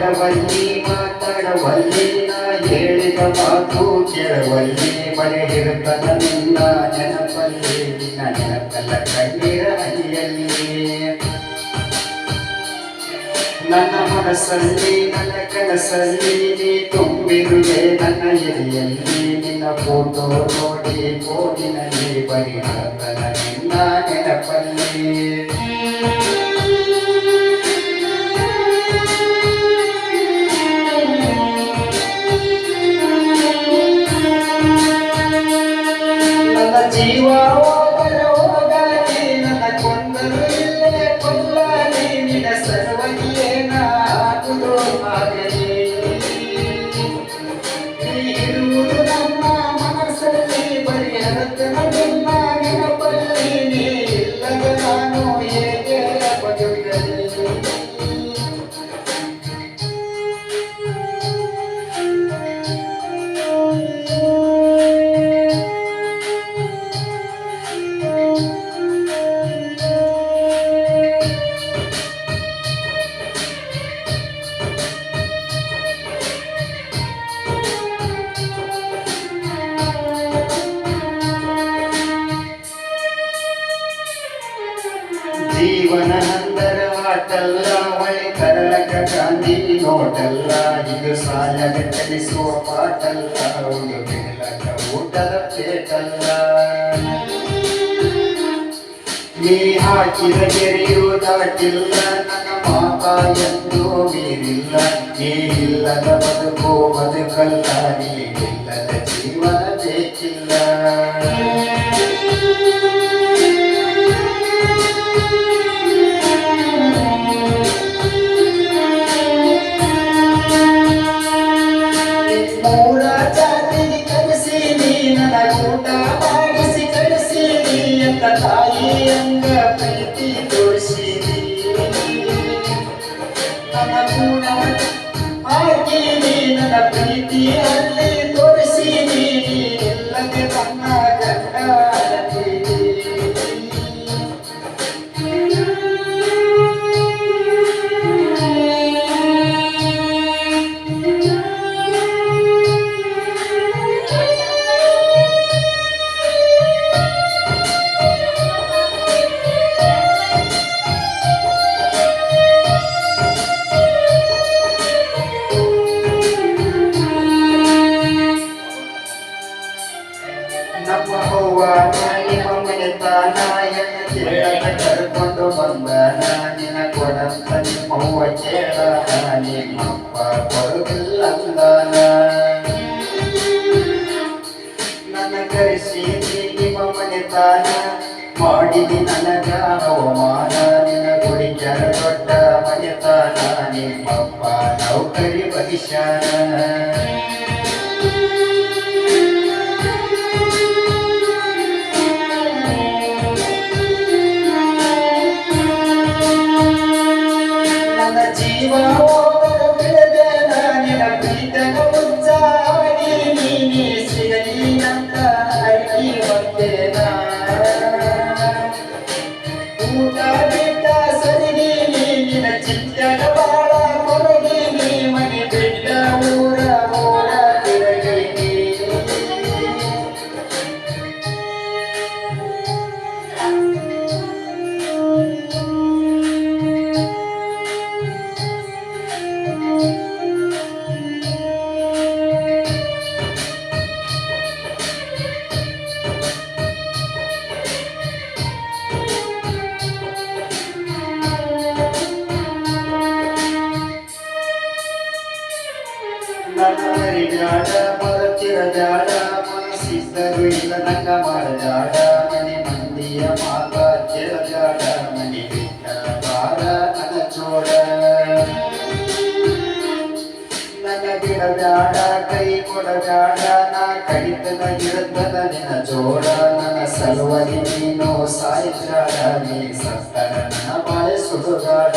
ನೋಡವಲ್ಲಿ ಮಾತಾಡವಲ್ಲಿ ನಾ ಹೇಳಿದ ಮಾತು ಕೇಳವಲ್ಲಿ ಬರೆದಿರುತ್ತದ ನಿನ್ನ ನೆನಪಲ್ಲಿ ನಿನ್ನ ನೆನಪಲ್ಲ ಕಣ್ಣೀರ ಹನಿಯಲ್ಲಿ ನನ್ನ ಮನಸ್ಸಲ್ಲಿ ನನ್ನ ಕನಸಲ್ಲಿ ನೀ ತುಂಬಿರುವೆ ನನ್ನ ಎದೆಯಲ್ಲಿ ನಿನ್ನ ಫೋಟೋ ನೋಡಿ ಫೋನಿನಲ್ಲಿ ಬರೆದಿರುತ್ತದ ನಿನ್ನ ನೆನಪಲ್ಲಿ ಜೀವ ಹೋಗಲಿ ನನ್ನ ಕೊಂದರು ಇಲ್ಲೇ ಕೊಲ್ಲಲಿ ನಿನ್ನ ಸರ್ವಗೇನಾಗುವುದು ಆಗಲಿ ಇರುವುದು ನಮ್ಮ ಮನಸ್ಸಲ್ಲಿ ಬರೀ ಹರತನ ನಿನ್ನ ನೆನಪಲ್ಲಿ ನೀ ಇಲ್ಲದ ನಾನು ಹೇಗೆ ಬದುಕಲಿ ಜೀವನ ನಂದರ ಆಟಲ್ಲ ಹೊಳೆ ಕರಳಕ ಗಾಂಧಿ ನೋಟಲ್ಲ ಇದು ಸಾಲದ ಕಲಿಸುವ ಪಾಟಲ್ಲ ಒಂದು ಬೆಳಕ ಊಟದ ಪೇಟಲ್ಲ ನೀ ಹಾಕಿದ ಗೆರೆಯು ದಾಟಿಲ್ಲ ನನ್ನ ಮಾತ ಎಂದು ಮೀರಿಲ್ಲ ನೀ ಇಲ್ಲದ ಬದುಕು ಬದುಕಲ್ಲ ನೀ ಇಲ್ಲದ ಜೀವನ ಬೇಕಿಲ್ಲ ತಾಯಿ ಅಂಗ ಪ್ರೀತಿ ತೋರಿಸಿರಿ ನನ್ನ ಗುಣ ಹಾಕಿರಿ ನನ್ನ ಪ್ರೀತಿ ಅಲ್ಲಿ ತೋರಿಸಿರಿ ಎಲ್ಲದೆ ನನ್ನ ಗಂಡ ನಮ್ಮ ಹೂವ ನಿಮ್ಮ ಮನೆತಾನ ಕೇಳದ ಕರ್ಕೊಂಡು ಬಂದ ನಿನ್ನ ಕೊಡಂತ ನಿಮ್ಮ ಹೂವ ಕೇಳ ನಿಮ್ಮಪ್ಪ ಕೊಡುದಿಲ್ಲ ಅಂದಾನ ನನ್ನ ಕರೆಸಿ ನಿಮ್ಮ ಮನೆತಾನ ಮಾಡಿದಿ ನನಗ ಅವಮಾನ ನಿನ್ನ ಗುಡಿಕ್ಯಾರ ದೊಡ್ಡ ಮನೆತಾನ ನಿಮ್ಮಪ್ಪ ನೌಕರಿ ಬಹಿಷ್ಯಾನ ಜೀವ ಬಿಡದೆ ನಿನ್ನ ಪ್ರೀತನ ಮುಚ್ಚಾಡಿ ನೀ ಸಿಗಲಿ ನಂತ ಅಡಿಗೆ ಬಂದೇನ ಊಟ ಬಿಟ್ಟ ಸರಿಗಿ ನಿನ್ನ ಚಿಂತನ ಬಾಳ ಕೊರಗಿ ಮನೆ ಬಿಟ್ಟ ಊರ ಊರ ತಿರುಗಿ ಜಾಡ ಮರತಿರ ಜಾಡ ಮನಸ್ಸಿದ್ದರು ಇಲ್ಲ ನಂಗ ಮಾಡಜಾಡ ಮನೆ ಮಂದಿಯ ಮಾತ ಕೇಳಜಾಡ ಮನೆ ಬಿಟ್ಟ ಬಾರ ನನ್ನ ಚೋಡ ನನ್ನ ಬಿಡಜಾಡ ಕೈ ಕೊಡಜಾಡ ನಾ ಕಡಿತದ ಗಿಡತದ ನಿನ್ನ ಜೋಡ ನನ್ನ ಸಲುವಾಗಿ ನೀನು ಸಾಯಿಜಾಡ ನೀ ಸತ್ತರ ನನ್ನ ಬಾಳೆ ಸುಡುಗಾಡ